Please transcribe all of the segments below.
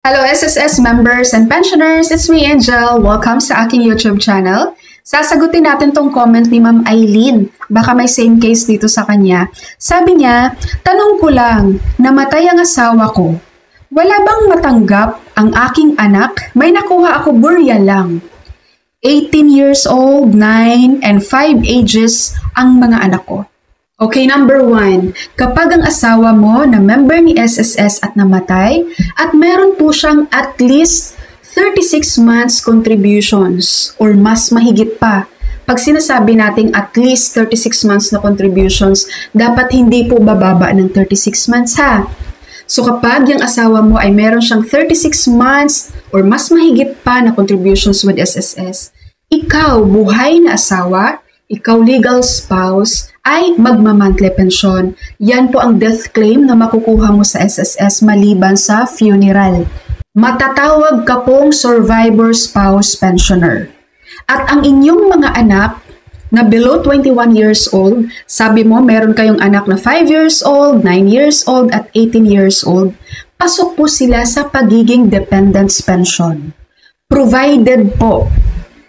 Hello SSS members and pensioners, it's me Angel. Welcome sa aking YouTube channel. Sasagutin natin tong comment ni Ma'am Eileen. Baka may same case dito sa kanya. Sabi niya, tanong ko lang, namatay ang asawa ko. Wala bang matanggap ang aking anak? May nakuha ako burial lang. 18 years old, 9, and 5 ages ang mga anak ko. Okay, number 1, kapag ang asawa mo na member ni SSS at namatay at meron po siyang at least 36 months contributions or mas mahigit pa. Pag sinasabi nating at least 36 months na contributions, dapat hindi po bababa ng 36 months ha. So kapag yung asawa mo ay meron siyang 36 months or mas mahigit pa na contributions with SSS, ikaw, buhay na asawa, ikaw legal spouse, ay magma-monthly pension. Yan po ang death claim na makukuha mo sa SSS maliban sa funeral. Matatawag ka pong survivor spouse pensioner. At ang inyong mga anak na below 21 years old, sabi mo meron kayong anak na 5 years old, 9 years old, at 18 years old, pasok po sila sa pagiging dependents pension. Provided po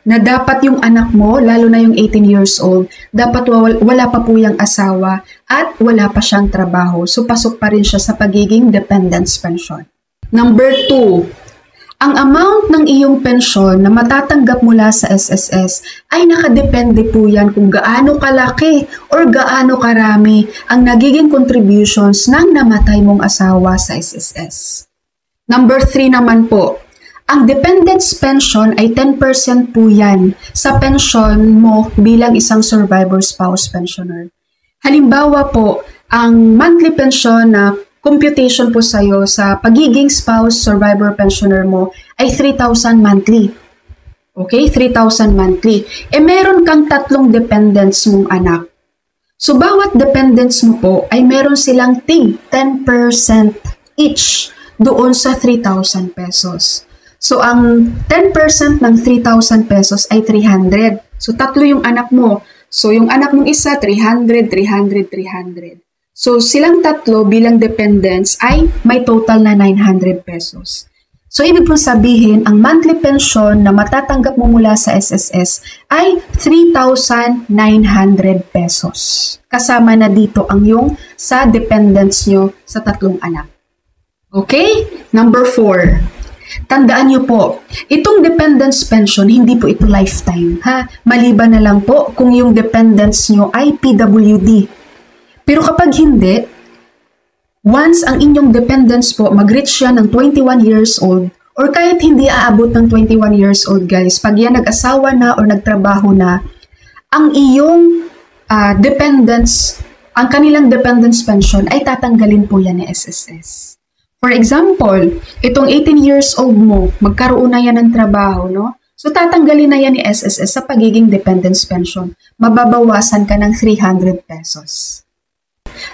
na dapat yung anak mo, lalo na yung 18 years old, dapat wala pa po yung asawa at wala pa siyang trabaho. So, pasok pa rin siya sa pagiging dependents pension. Number 2, ang amount ng iyong pensyon na matatanggap mula sa SSS ay nakadepende po yan kung gaano kalaki or gaano karami ang nagiging contributions ng namatay mong asawa sa SSS. Number 3 naman po, ang dependents pension ay 10% po yan sa pension mo bilang isang survivor spouse pensioner. Halimbawa po, ang monthly pension na computation po sa'yo sa pagiging spouse survivor pensioner mo ay 3,000 monthly. Okay? 3,000 monthly. Meron kang 3 dependents mong anak. So, bawat dependents mo po ay meron silang tig 10% each doon sa 3,000 pesos. So, ang 10% ng 3,000 pesos ay 300. So, 3 yung anak mo. So, yung anak mong isa, 300, 300, 300. So, silang 3 bilang dependents ay may total na 900 pesos. So, ibig pong sabihin, ang monthly pension na matatanggap mo mula sa SSS ay 3,900 pesos. Kasama na dito ang yung sa dependents nyo sa 3 anak. Okay? Number 4. Tandaan niyo po, itong dependents pension, hindi po ito lifetime. Maliban na lang po kung yung dependents nyo ay PWD. Pero kapag hindi, once ang inyong dependents po mag-reach siya ng 21 years old, or kahit hindi aabot ng 21 years old guys, pag yan nag-asawa na or nagtrabaho na, ang iyong dependents, ang kanilang dependents pension ay tatanggalin po yan ni SSS. For example, itong 18 years old mo, magkaroon na yan ng trabaho, no? So, tatanggalin na yan ni SSS sa pagiging dependents pension. Mababawasan ka ng 300 pesos.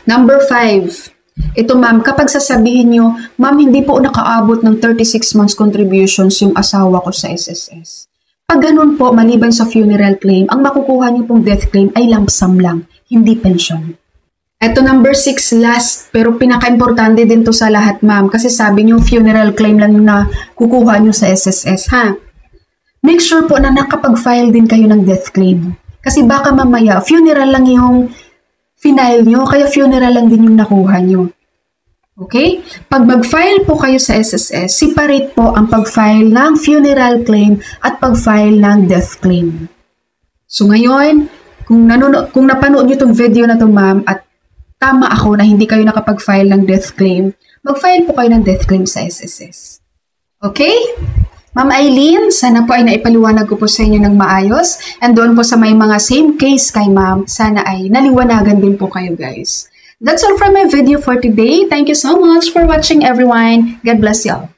Number 5. Ito ma'am, kapag sasabihin nyo, ma'am, hindi po nakaabot ng 36 months contributions yung asawa ko sa SSS. Pag ganun po, maliban sa funeral claim, ang makukuha nyo pong death claim ay lump sum lang, hindi pension. Ito number 6 last, pero pinaka-importante din to sa lahat ma'am kasi sabi nyo funeral claim lang yung nakukuha nyo sa SSS ha. Make sure po na nakapag-file din kayo ng death claim. Kasi baka mamaya funeral lang yung final nyo, kaya funeral lang din yung nakuha nyo. Okay? Pag mag-file po kayo sa SSS, separate po ang pag-file ng funeral claim at pag-file ng death claim. So ngayon, kung napanood nyo itong video na to ma'am at tama ako na hindi kayo nakapag-file ng death claim, mag-file po kayo ng death claim sa SSS. Okay? Ma'am Eileen, sana po ay naipaliwanag ko po sa inyo ng maayos. And doon po sa may mga same case kay ma'am, sana ay naliwanagan din po kayo guys. That's all from my video for today. Thank you so much for watching everyone. God bless you all.